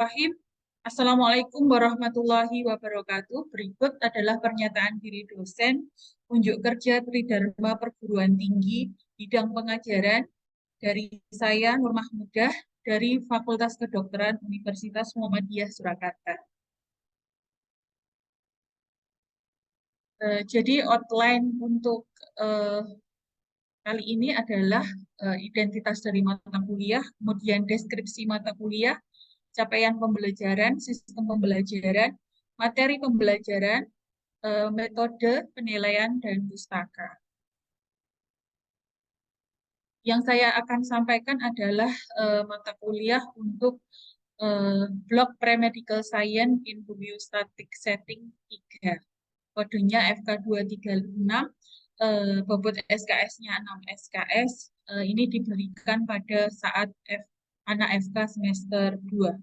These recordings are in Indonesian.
Bismillahirrahmanirrahim. Assalamualaikum warahmatullahi wabarakatuh. Berikut adalah pernyataan diri dosen unjuk kerja Tridharma Perguruan Tinggi bidang pengajaran dari saya Nur Mahmudah dari Fakultas Kedokteran Universitas Muhammadiyah Surakarta. Jadi outline untuk kali ini adalah identitas dari mata kuliah, kemudian deskripsi mata kuliah, capaian pembelajaran, sistem pembelajaran, materi pembelajaran, metode penilaian, dan pustaka. Yang saya akan sampaikan adalah mata kuliah untuk blok Pre-Medical Science in Homeostatic Setting 3. Kodenya FK236, bobot SKS-nya 6 SKS. Ini diberikan pada saat anak FK semester 2.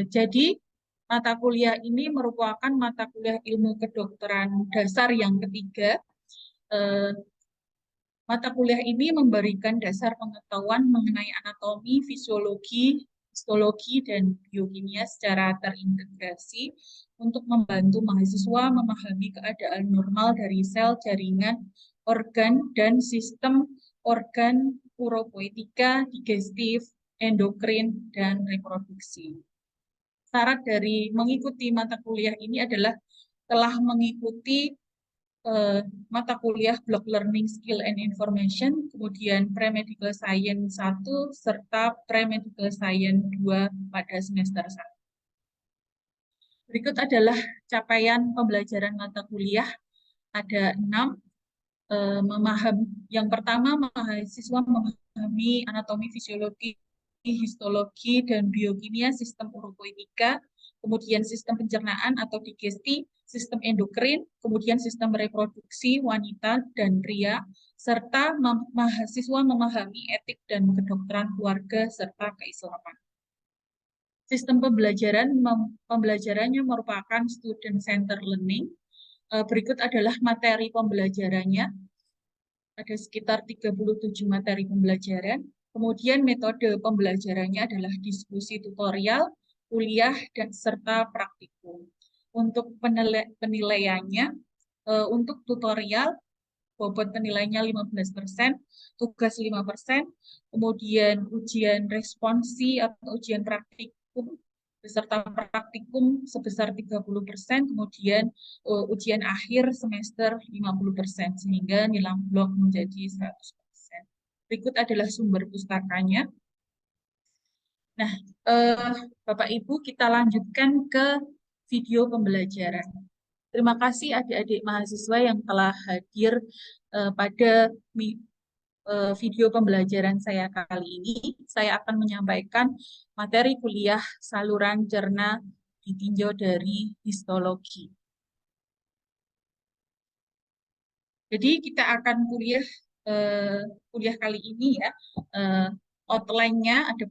Jadi, mata kuliah ini merupakan mata kuliah ilmu kedokteran dasar yang ketiga. Mata kuliah ini memberikan dasar pengetahuan mengenai anatomi, fisiologi, histologi, dan biokimia secara terintegrasi untuk membantu mahasiswa memahami keadaan normal dari sel, jaringan, organ, dan sistem organ uropoetika, digestif, endokrin, dan reproduksi. Syarat dari mengikuti mata kuliah ini adalah telah mengikuti mata kuliah Block Learning Skill and Information, kemudian Pre-Medical Science 1, serta Pre-Medical Science 2 pada semester 1. Berikut adalah capaian pembelajaran mata kuliah. Ada 6. Yang pertama, mahasiswa memahami anatomi, fisiologi, histologi, dan biokimia sistem uropoetika, kemudian sistem pencernaan atau digesti, sistem endokrin, kemudian sistem reproduksi wanita dan pria, serta mahasiswa memahami etik dan kedokteran keluarga serta keislaman. Sistem pembelajarannya merupakan student-centered learning. Berikut adalah materi pembelajarannya. Ada sekitar 37 materi pembelajaran. Kemudian metode pembelajarannya adalah diskusi tutorial, kuliah, dan serta praktikum. Untuk penilaiannya, untuk tutorial, bobot penilaiannya 15%, tugas 5%, kemudian ujian responsi atau ujian praktikum beserta praktikum sebesar 30%, kemudian ujian akhir semester 50%, sehingga nilai blok menjadi 100%. Berikut adalah sumber pustakanya. Nah, Bapak Ibu, kita lanjutkan ke video pembelajaran. Terima kasih adik-adik mahasiswa yang telah hadir pada video pembelajaran saya kali ini. Saya akan menyampaikan materi kuliah saluran cerna ditinjau dari histologi. Jadi kita akan kuliah kali ini ya. Outline-nya ada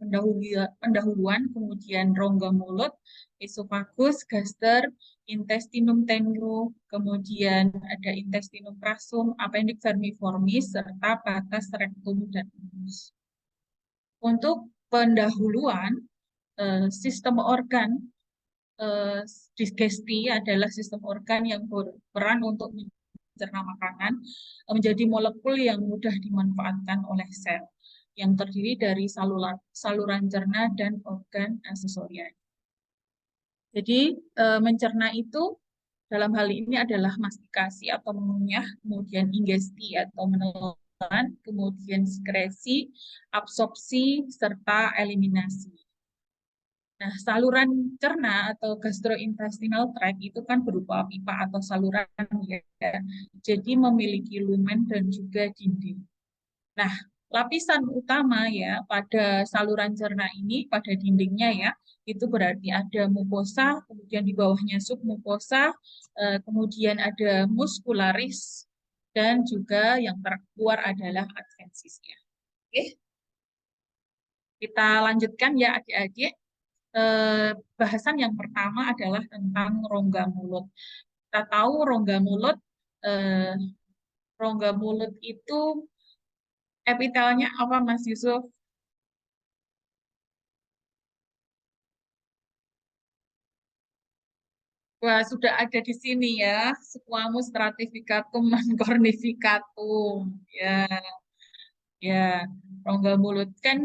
pendahuluan, kemudian rongga mulut, esofagus, gaster, intestinum tenero, kemudian ada intestinum crassum, appendix vermiformis, serta batas rectum dan anus. Untuk pendahuluan, sistem organ digesti adalah sistem organ yang berperan untuk mencerna makanan, menjadi molekul yang mudah dimanfaatkan oleh sel, yang terdiri dari saluran cerna dan organ aksesorial. Jadi mencerna itu dalam hal ini adalah mastikasi atau mengunyah, kemudian ingesti atau menelan, kemudian sekresi, absorpsi, serta eliminasi. Nah, saluran cerna atau gastrointestinal tract itu kan berupa pipa atau saluran ya. Jadi memiliki lumen dan juga dinding. Nah, lapisan utama ya pada saluran cerna ini, pada dindingnya ya, itu berarti ada mukosa, kemudian di bawahnya submukosa, kemudian ada muscularis, dan juga yang terkeluar adalah advensisnya. Oke, kita lanjutkan ya adik-adik. Bahasan yang pertama adalah tentang rongga mulut. Kita tahu rongga mulut itu epitelnya apa Mas Yusuf? Wah, sudah ada di sini ya. Squamous stratificatum dan cornificatum. Ya, ya. Rongga mulut kan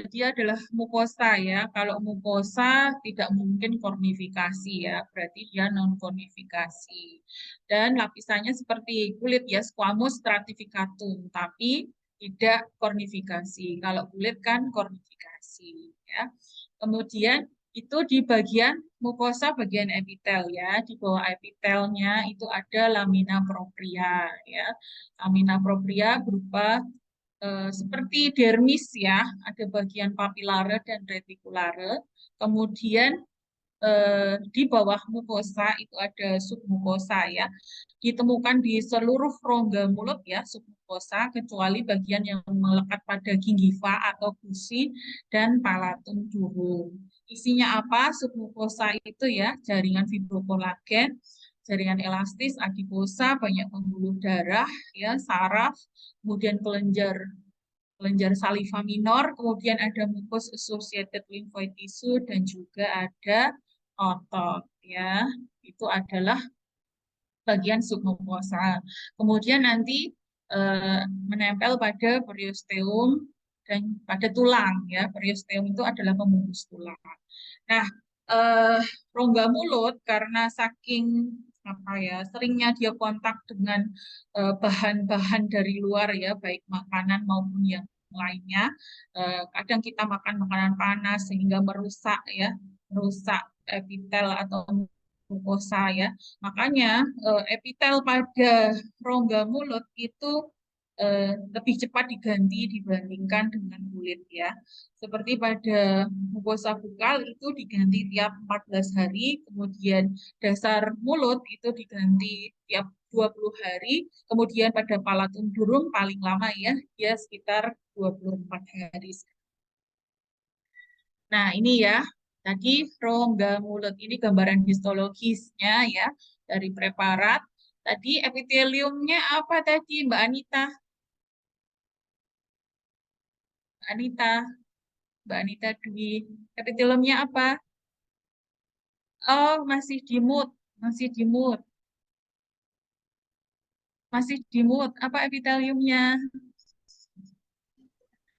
dia adalah mukosa ya. Kalau mukosa tidak mungkin kornifikasi ya. Berarti dia non kornifikasi. Dan lapisannya seperti kulit ya, squamous stratificatum, tapi tidak kornifikasi. Kalau kulit kan kornifikasi ya. Kemudian itu di bagian mukosa bagian epitel ya. Di bawah epitelnya itu ada lamina propria ya. Lamina propria berupa seperti dermis ya, ada bagian papilare dan retikulare. Kemudian di bawah mukosa itu ada submukosa ya. Ditemukan di seluruh rongga mulut ya submukosa kecuali bagian yang melekat pada gingiva atau gusi dan palatum durung. Isinya apa? Submukosa itu ya, jaringan fibrokolagen, jaringan elastis, adiposa, banyak pembuluh darah ya, saraf, kemudian kelenjar saliva minor, kemudian ada mucus associated lymphoid tissue dan juga ada otot ya. Itu adalah bagian submukosa. Kemudian nanti menempel pada periosteum dan pada tulang ya. Periosteum itu adalah pembungkus tulang. Nah, rongga mulut karena saking apa ya seringnya dia kontak dengan bahan-bahan dari luar ya, baik makanan maupun yang lainnya. Kadang kita makan makanan panas sehingga merusak ya, merusak epitel atau mukosa ya. Makanya epitel pada rongga mulut itu lebih cepat diganti dibandingkan dengan kulit ya. Seperti pada mukosa bukal itu diganti tiap 14 hari, kemudian dasar mulut itu diganti tiap 20 hari, kemudian pada palatum durung paling lama ya, dia sekitar 24 hari. Nah, ini ya, tadi rongga mulut ini gambaran histologisnya ya dari preparat. Tadi epiteliumnya apa tadi, Mbak Anita? Anita, Mbak Anita Dwi. Epiteliumnya apa? Oh, masih di mood, masih di mood, masih di mood. Apa epiteliumnya?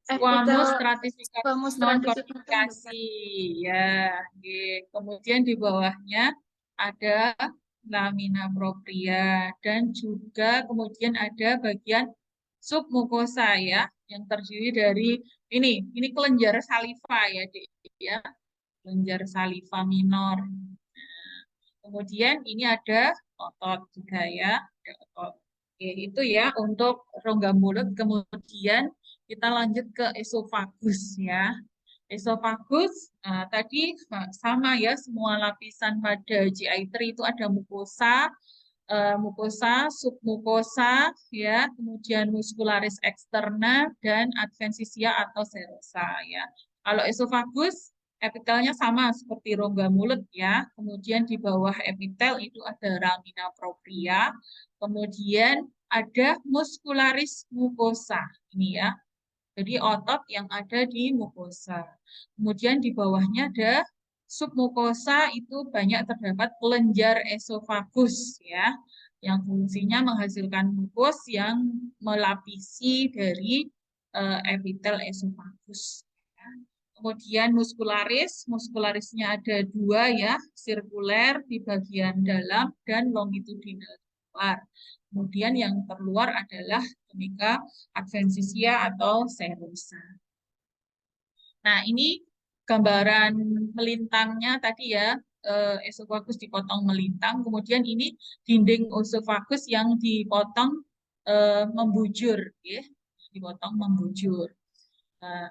Epitel Squamous stratificatum squamous non stratificatum, kornifikasi. Dokter. Ya, oke. Kemudian di bawahnya ada lamina propria dan juga kemudian ada bagian submukosa ya yang terdiri dari ini kelenjar saliva ya, Dek, ya. Kelenjar saliva minor. Kemudian ini ada otot juga ya, ada otot. Oke, itu ya untuk rongga mulut. Kemudian kita lanjut ke esofagus ya. Esofagus tadi sama ya, semua lapisan pada GI3 itu ada mukosa, mukosa, submukosa ya, kemudian muscularis externa dan adventisia atau serosa ya. Kalau esofagus epitelnya sama seperti rongga mulut ya. Kemudian di bawah epitel itu ada ramina propria. Kemudian ada muscularis mucosa. Ini ya. Jadi otot yang ada di mukosa. Kemudian di bawahnya ada submukosa itu banyak terdapat kelenjar esofagus ya, yang fungsinya menghasilkan mukus yang melapisi dari epitel esofagus. Ya. Kemudian muskularis, muskularisnya ada dua ya, sirkuler di bagian dalam dan longitudinal di luar. Kemudian yang terluar adalah tunica adventisia atau serosa. Nah, ini gambaran melintangnya tadi ya, esofagus dipotong melintang, kemudian ini dinding esofagus yang dipotong membujur, ya, dipotong membujur. Nah,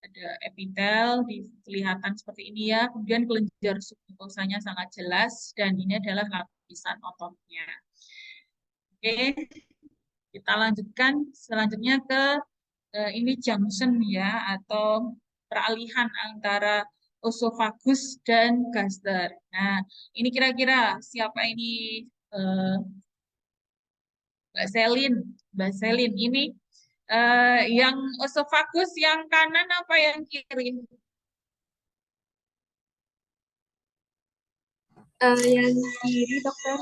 ada epitel, kelihatan seperti ini ya, kemudian kelenjar submukosanya sangat jelas, dan ini adalah lapisan ototnya. Oke, kita lanjutkan selanjutnya ke ini junction ya, atau peralihan antara osofagus dan gaster. Nah, ini kira-kira siapa ini eh, Mbak Selin? Mbak Selin ini yang osofagus yang kanan apa yang kiri? Yang kiri dokter.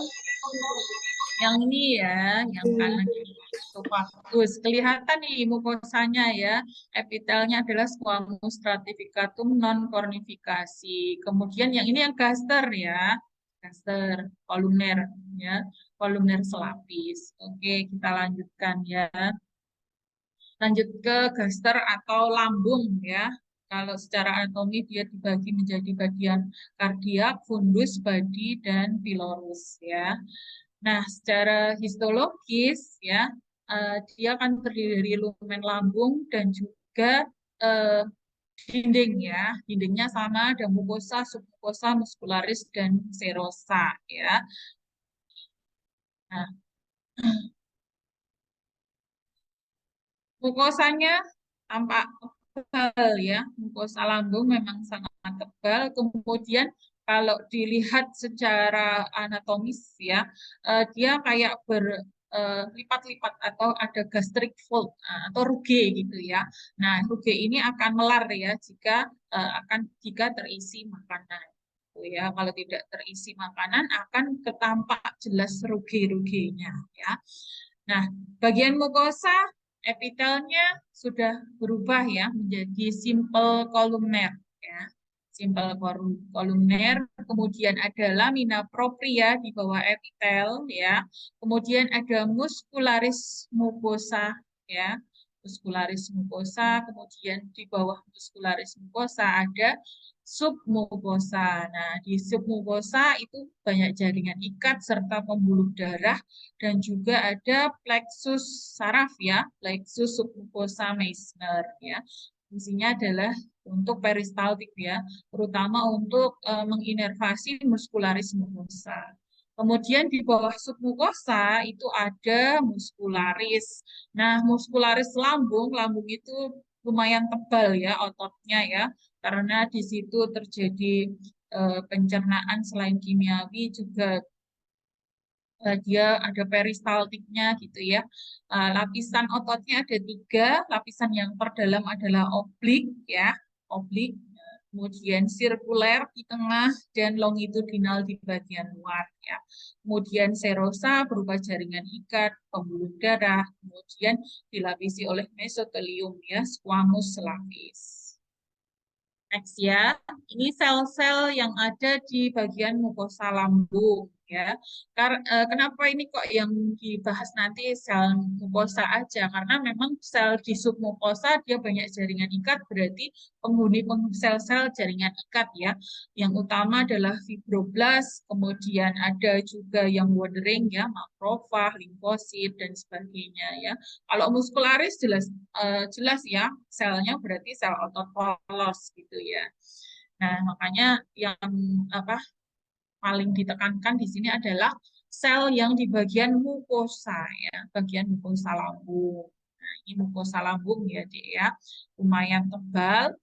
Yang ini ya, yang kanan ini. Tuh, bagus. Kelihatan nih mukosanya ya. Epitelnya adalah squamous stratificatum non cornificasi. Kemudian yang ini yang gaster ya. Gaster kolumner ya. Kolumner selapis. Oke, kita lanjutkan ya. Lanjut ke gaster atau lambung ya. Kalau secara anatomi dia dibagi menjadi bagian kardiak, fundus, badi, dan pilorus ya. Nah, secara histologis ya, dia akan terdiri dari lumen lambung dan juga eh, dinding ya. Dindingnya sama ada mukosa, submukosa, muskularis dan serosa ya. Nah, mukosanya tampak tebal ya. Mukosa lambung memang sangat tebal. Kemudian kalau dilihat secara anatomis ya, dia kayak berlipat-lipat atau ada gastric fold atau ruge gitu ya. Nah, ruge ini akan melar ya jika terisi makanan. Gitu ya, kalau tidak terisi makanan akan ketampak jelas ruge-rugenya ya. Nah, bagian mukosa epitelnya sudah berubah ya menjadi simple kolumner ya. Simple kolumner, kemudian ada lamina propria di bawah epitel ya. Kemudian ada muscularis mucosa ya. Muscularis mucosa, kemudian di bawah muscularis mucosa ada submucosa. Nah, di submucosa itu banyak jaringan ikat serta pembuluh darah dan juga ada plexus saraf ya, plexus submucosa Meissner ya. Fungsinya adalah untuk peristaltik ya, terutama untuk menginervasi muskularis mucosa. Kemudian di bawah submukosa itu ada muskularis. Nah, muskularis lambung, lambung itu lumayan tebal ya ototnya ya, karena di situ terjadi pencernaan selain kimiawi juga dia ada peristaltiknya gitu ya. Lapisan ototnya ada tiga, lapisan yang terdalam adalah oblik ya, oblik, kemudian sirkuler di tengah dan longitudinal di bagian luar ya. Kemudian serosa berupa jaringan ikat, pembuluh darah, kemudian dilapisi oleh mesotelium ya, squamous selapis. Next ya, ini sel-sel yang ada di bagian mukosa lambung ya. Kenapa ini kok yang dibahas nanti sel mukosa aja? Karena memang sel di submukosa dia banyak jaringan ikat, berarti penghuni sel-sel jaringan ikat ya. Yang utama adalah fibroblast, kemudian ada juga yang watering ya, makrofag, limfosit dan sebagainya ya. Kalau muskularis jelas ya selnya berarti sel otot polos gitu ya. Nah, makanya yang apa paling ditekankan di sini adalah sel yang di bagian mukosa ya, bagian mukosa lambung. Nah, ini mukosa lambung ya, Dek ya. Lumayan tebal.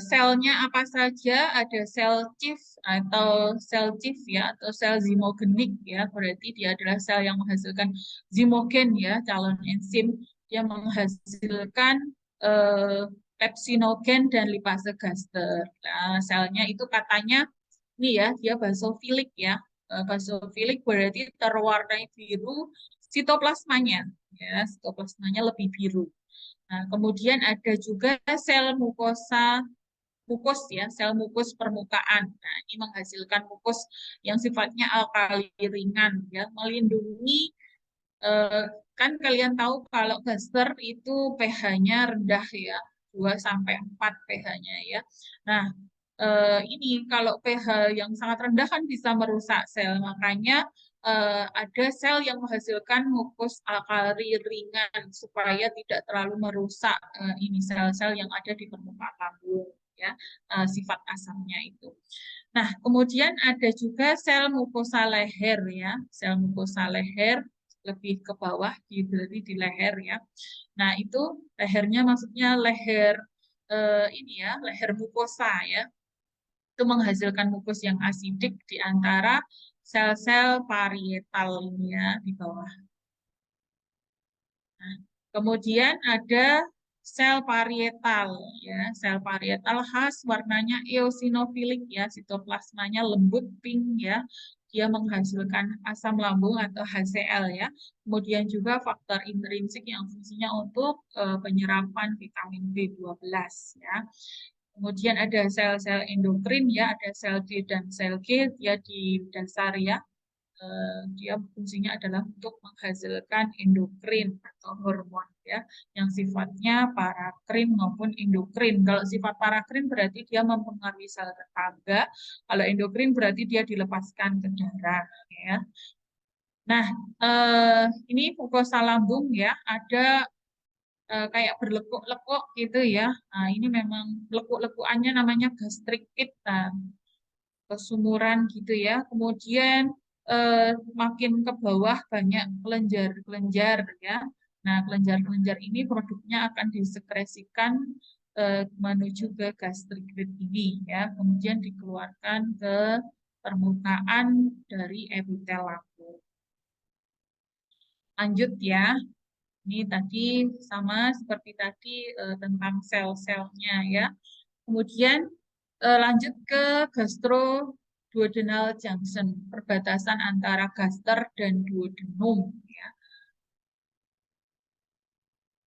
Selnya apa saja? Ada sel chief atau sel chief ya, atau sel zimogenik ya. Berarti dia adalah sel yang menghasilkan zimogen ya, calon enzim. Dia menghasilkan pepsinogen dan lipase gaster. Nah, selnya itu katanya ini ya, dia basofilik ya. Basofilik berarti terwarnai biru sitoplasmanya ya, sitoplasmanya lebih biru. Nah, kemudian ada juga sel mukosa mukus ya, sel mukus permukaan. Nah, ini menghasilkan mukus yang sifatnya alkali ringan ya, melindungi kan kalian tahu kalau gaster itu pH-nya rendah ya, 2 sampai 4 pH-nya ya. Nah, ini kalau pH yang sangat rendah kan bisa merusak sel, makanya ada sel yang menghasilkan mukus alkali ringan supaya tidak terlalu merusak ini sel-sel yang ada di permukaan lambung ya, sifat asamnya itu. Nah, kemudian ada juga sel mukosa leher ya, sel mukosa leher lebih ke bawah berarti di leher ya. Nah, itu lehernya maksudnya leher ini ya, leher mukosa ya. Itu menghasilkan mukus yang asidik di antara sel-sel parietal ini ya di bawah. Nah, kemudian ada sel parietal ya. Sel parietal khas warnanya eosinofilik ya, sitoplasmanya lembut pink ya. Dia menghasilkan asam lambung atau HCl ya. Kemudian juga faktor intrinsik yang fungsinya untuk penyerapan vitamin B12 ya. Kemudian ada sel-sel endokrin ya, ada sel D dan sel G, dia di dasar ya. Dia fungsinya adalah untuk menghasilkan endokrin atau hormon ya, yang sifatnya parakrin maupun endokrin. Kalau sifat parakrin berarti dia mempengaruhi sel tetangga, kalau endokrin berarti dia dilepaskan ke darah ya. Nah, ini mukosa lambung ya, ada kayak berlekuk-lekuk gitu ya. Nah, ini memang lekuk-lekukannya namanya gastric pit, kesumuran gitu ya. Kemudian makin ke bawah banyak kelenjar-kelenjar ya. Nah, kelenjar-kelenjar ini produknya akan disekresikan menuju ke gastric pit ini ya. Kemudian dikeluarkan ke permukaan dari epitel lambung. Lanjut ya. Ini tadi sama seperti tadi tentang sel-selnya ya. Kemudian lanjut ke gastroduodenal junction, perbatasan antara gaster dan duodenum ya.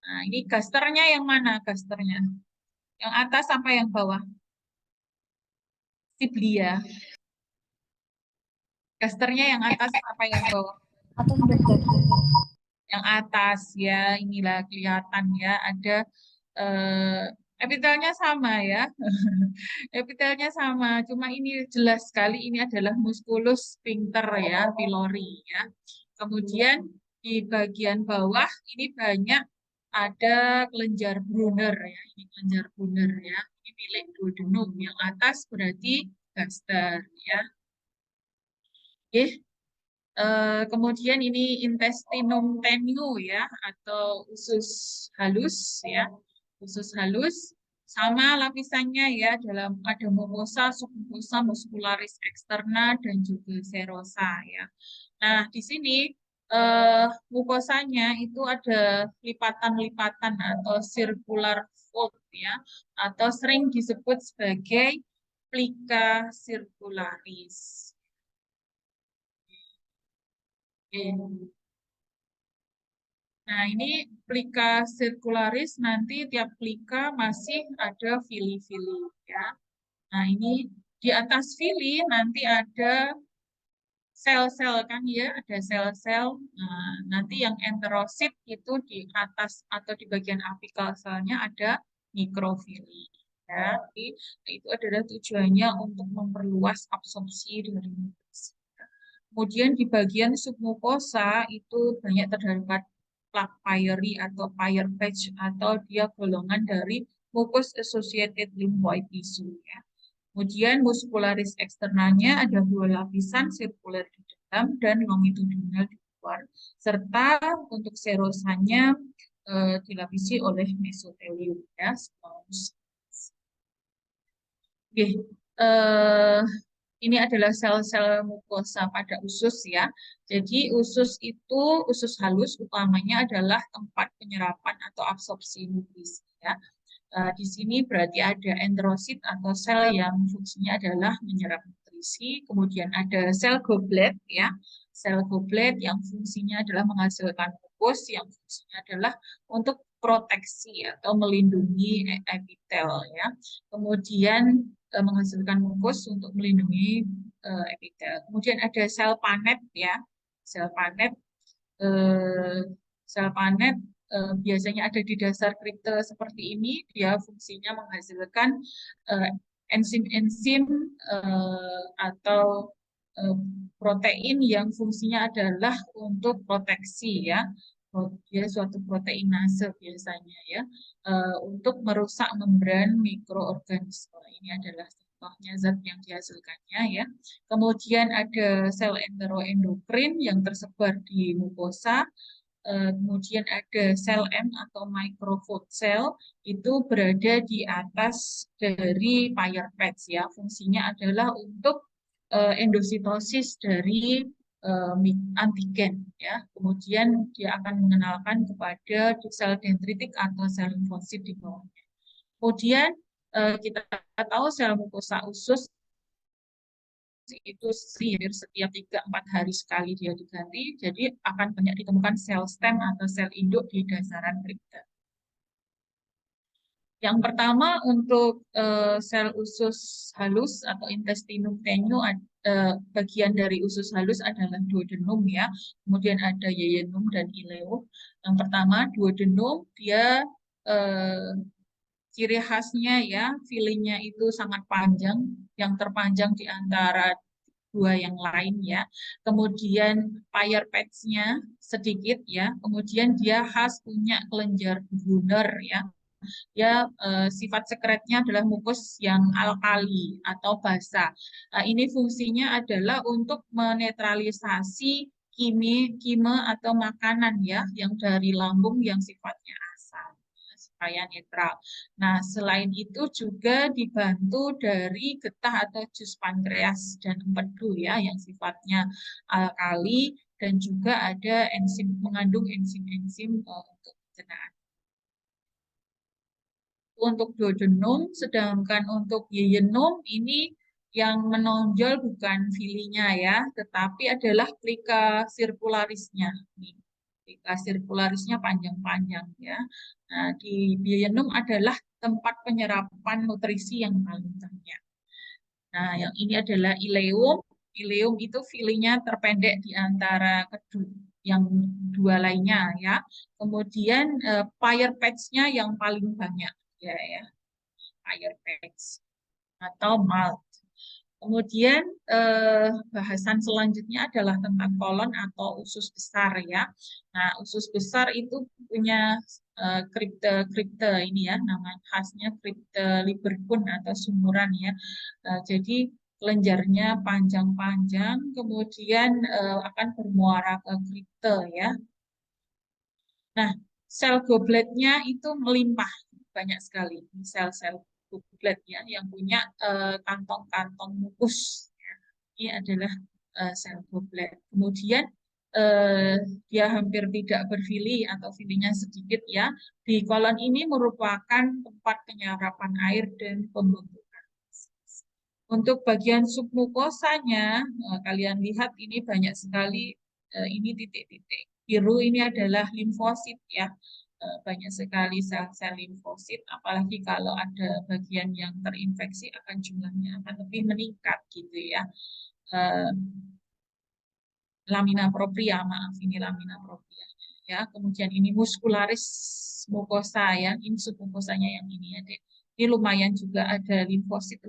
Nah, ini gasternya yang mana gasternya? Yang atas apa yang bawah? Siblia. Gasternya yang atas apa yang bawah? Atas dokter. Yang atas ya, inilah kelihatan ya, ada epitelnya sama ya. Epitelnya sama, cuma ini jelas sekali ini adalah musculus sphincter ya, pylori ya. Kemudian di bagian bawah ini banyak ada kelenjar Brunner ya, ini kelenjar Brunner ya. Ini milik duodenum, yang atas berarti gaster ya. Oke. Kemudian ini intestinum tenue ya, atau usus halus ya, usus halus sama lapisannya ya, dalam ada mucosa, submucosa, muscularis externa dan juga serosa ya. Nah, di sini mukosanya itu ada lipatan-lipatan atau circular fold ya, atau sering disebut sebagai plica circularis. Oke. Nah, ini plika circularis, nanti tiap plika masih ada fili-fili ya. Nah, ini di atas fili nanti ada sel-sel kan ya, ada sel-sel. Nah, nanti yang enterosit itu di atas atau di bagian apikal selnya ada mikrofili. Ya, jadi itu adalah tujuannya untuk memperluas absorpsi dari nutrisi. Kemudian di bagian submukosa itu banyak terdapat plaque pylori atau Peyer's patch, atau dia golongan dari mucus associated lymphoid tissue ya. Kemudian muscularis eksternalnya ada dua lapisan, sirkuler di dalam dan longitudinal di luar, serta untuk serosanya dilapisi oleh mesotelium ya. Oke, ini adalah sel-sel mukosa pada usus ya. Jadi usus itu, usus halus utamanya adalah tempat penyerapan atau absorpsi nutrisi ya. Di sini berarti ada enterosit atau sel yang fungsinya adalah menyerap nutrisi. Kemudian ada sel goblet ya. Sel goblet yang fungsinya adalah menghasilkan mukus, yang fungsinya adalah untuk proteksi atau melindungi epitel ya. Kemudian menghasilkan mukus untuk melindungi epitel. Kemudian ada sel panet ya. Sel panet eh, sel panet biasanya ada di dasar kripte seperti ini. Dia fungsinya menghasilkan enzim-enzim atau eh, protein yang fungsinya adalah untuk proteksi ya. Dia suatu proteinase biasanya ya, untuk merusak membran mikroorganisme. Ini adalah contohnya zat yang dihasilkannya ya. Kemudian ada sel enteroendokrin yang tersebar di mukosa. Kemudian ada sel M atau microfood cell, itu berada di atas dari Peyer's patch ya. Fungsinya adalah untuk endositosis dari antigen ya. Kemudian dia akan mengenalkan kepada sel dendritik atau sel limfosit di bawahnya. Kemudian kita tahu sel mukosa usus itu setiap 3-4 hari sekali dia diganti, jadi akan banyak ditemukan sel stem atau sel induk di dasaran kripta. Yang pertama untuk sel usus halus atau intestinum tenyu, bagian dari usus halus adalah duodenum ya. Kemudian ada yeyunum dan ileum. Yang pertama duodenum, dia ciri khasnya ya, filingnya itu sangat panjang, yang terpanjang di antara dua yang lain ya. Kemudian payer patch-nya sedikit ya. Kemudian dia khas punya kelenjar Brunner ya. Ya, sifat sekretnya adalah mukus yang alkali atau basa. Ini fungsinya adalah untuk menetralisasi kime atau makanan ya yang dari lambung yang sifatnya asam supaya netral. Nah, selain itu juga dibantu dari getah atau jus pankreas dan empedu ya yang sifatnya alkali dan juga ada enzim mengandung enzim-enzim untuk pencernaan. Untuk duodenum, sedangkan untuk yeyunum ini yang menonjol bukan filinya ya, tetapi adalah plika sirkularisnya. Plika sirkularisnya panjang-panjang ya. Nah, di yeyunum adalah tempat penyerapan nutrisi yang paling banyak. Nah, yang ini adalah ileum. Ileum itu filinya terpendek di antara kedua yang dua lainnya ya. Kemudian payer patch-nya yang paling banyak ya, payer patch atau malt. Kemudian bahasan selanjutnya adalah tentang kolon atau usus besar ya. Nah, usus besar itu punya kripte ini ya, nama khasnya kripte Lieberkühn atau sumuran ya. Jadi kelenjarnya panjang-panjang, kemudian akan bermuara ke kripte ya. Nah, sel gobletnya itu melimpah banyak sekali, sel-sel goblet ya yang punya kantong-kantong mukus. Ini adalah sel goblet. Kemudian dia hampir tidak berfili atau filinya sedikit ya. Di kolon ini merupakan tempat penyerapan air dan pembentukan. Untuk bagian submukosanya, kalian lihat ini banyak sekali ini titik-titik. Biru ini adalah limfosit ya. Banyak sekali sel-sel limfosit, apalagi kalau ada bagian yang terinfeksi akan jumlahnya akan lebih meningkat gitu ya. Lamina propria, maaf ini lamina propria ya. Kemudian ini muscularis mucosa ya, ini submukosanya yang ini ya, Dek. Ini lumayan juga ada limfosit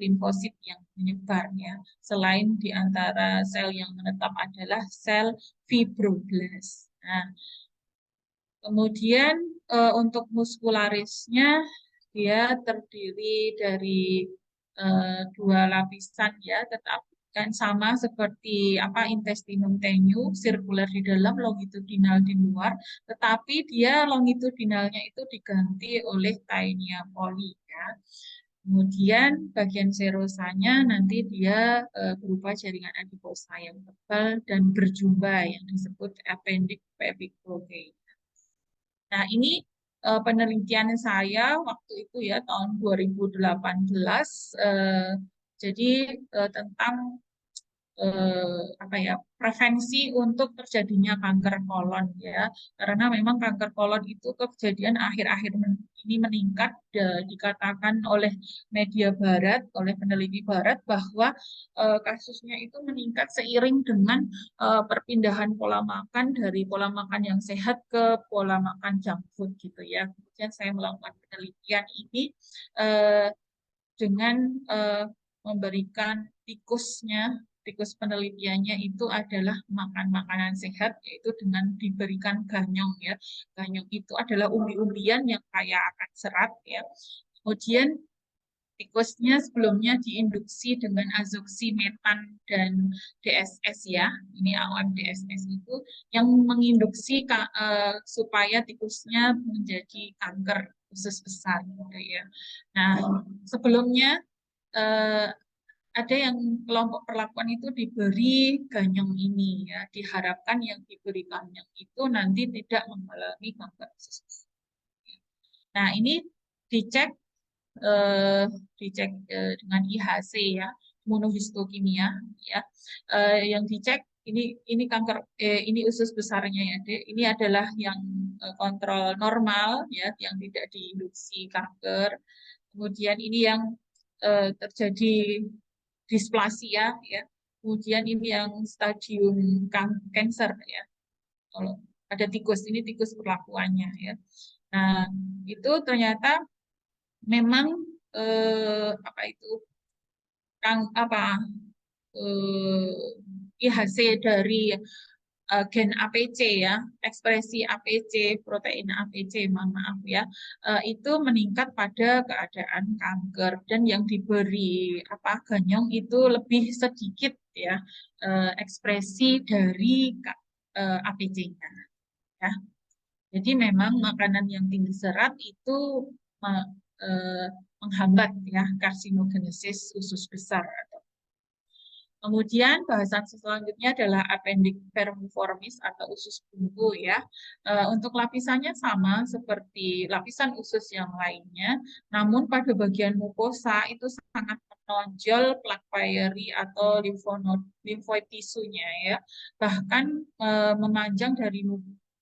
yang menyebar ya. Selain di antara sel yang menetap adalah sel fibroblast. Nah, kemudian untuk muskularisnya dia terdiri dari dua lapisan ya, tetapi kan sama seperti intestinum tenyu, sirkuler di dalam, longitudinal di luar, tetapi dia longitudinalnya itu diganti oleh taenia poli ya. Kemudian bagian serosanya nanti dia berupa jaringan adiposa yang tebal dan berjumpa yang disebut appendix pelvic protein. Nah, ini penelitian saya waktu itu ya tahun 2018 jadi tentang prevensi untuk terjadinya kanker kolon ya, karena memang kanker kolon itu kejadian akhir-akhir ini meningkat, dikatakan oleh media barat, oleh peneliti barat bahwa kasusnya itu meningkat seiring dengan perpindahan pola makan dari pola makan yang sehat ke pola makan junk food gitu ya. Kemudian saya melakukan penelitian ini dengan memberikan tikus penelitiannya itu adalah makan makanan sehat, yaitu dengan diberikan ganyong ya. Ganyong itu adalah umbi-umbian yang kaya akan serat ya. Kemudian tikusnya sebelumnya diinduksi dengan azoksimetan dan DSS ya. Ini AOM DSS itu yang menginduksi supaya tikusnya menjadi kanker usus besar gitu ya. Nah, sebelumnya ada yang kelompok perlakuan itu diberi ganyong ini ya, diharapkan yang diberi ganyong itu nanti tidak mengalami kanker usus besar. Nah, ini dicek eh, dengan IHC ya, imunohistokimia ya. Yang dicek ini kanker ini usus besarnya ya. Ini adalah yang kontrol normal ya, yang tidak diinduksi kanker. Kemudian ini yang terjadi displasia ya. Kemudian ini yang stadium cancer ya. Kalau ada tikus, ini tikus perlakuannya ya. Nah, itu ternyata memang apa itu IHC dari gen APC ya, ekspresi APC, protein APC, mohon maaf ya, itu meningkat pada keadaan kanker dan yang diberi ganyong itu lebih sedikit ya, ekspresi dari APC-nya ya. Jadi memang makanan yang tinggi serat itu menghambat ya karsinogenesis usus besar. Kemudian bahasan selanjutnya adalah appendix vermiformis atau usus buntu ya. Untuk lapisannya sama seperti lapisan usus yang lainnya, namun pada bagian mukosa itu sangat menonjol plak Peyeri atau limfoid tisunya ya. Bahkan memanjang dari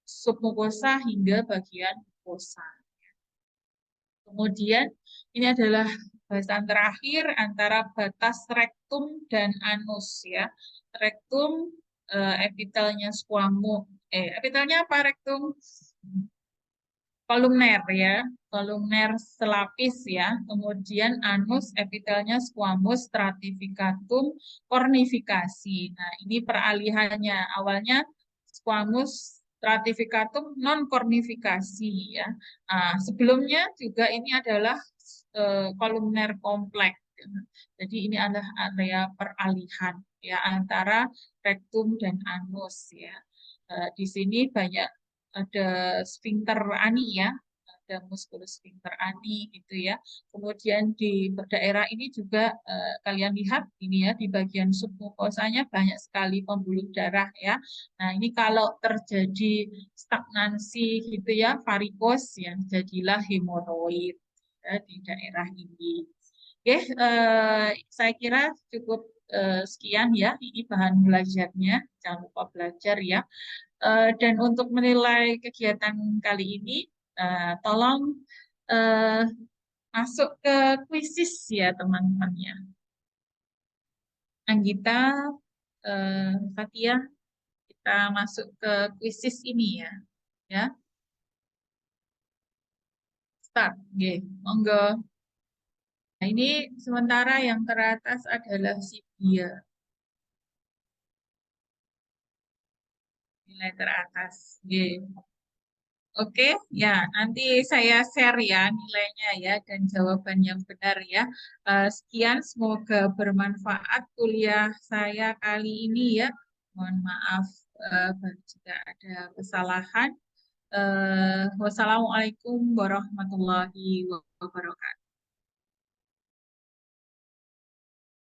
submukosa hingga bagian mukosa. Kemudian ini adalah bahasan terakhir antara batas rektum dan anus ya. Rektum epitelnya epitelnya apa rektum? Kolumner ya, kolumner selapis ya. Kemudian anus epitelnya squamous stratificatum cornificasi. Nah, ini peralihannya. Awalnya squamous stratificatum non cornificasi ya. Nah, sebelumnya juga ini adalah kolumner kompleks. Jadi ini adalah area peralihan ya antara rektum dan anus ya. Di sini banyak ada sphincter ani ya, ada muskulus sphincter ani gitu ya. Kemudian di daerah ini juga kalian lihat ini ya di bagian submukosanya banyak sekali pembuluh darah ya. Nah, ini kalau terjadi stagnansi gitu ya, varikos ya, jadilah hemoroid ya, di daerah ini. Oke, saya kira cukup sekian ya, ini bahan belajarnya. Jangan lupa belajar ya. Dan untuk menilai kegiatan kali ini, tolong masuk ke kuisis ya teman-teman ya. Anggita, Fatia, kita masuk ke kuisis ini ya. Ya, start. Oke, monggo. Nah, ini sementara yang teratas adalah Sibia. Nilai teratas. Oke. Oke, ya nanti saya share ya nilainya ya dan jawaban yang benar ya. Sekian, semoga bermanfaat kuliah saya kali ini ya. Mohon maaf jika ada kesalahan. Wassalamualaikum warahmatullahi wabarakatuh.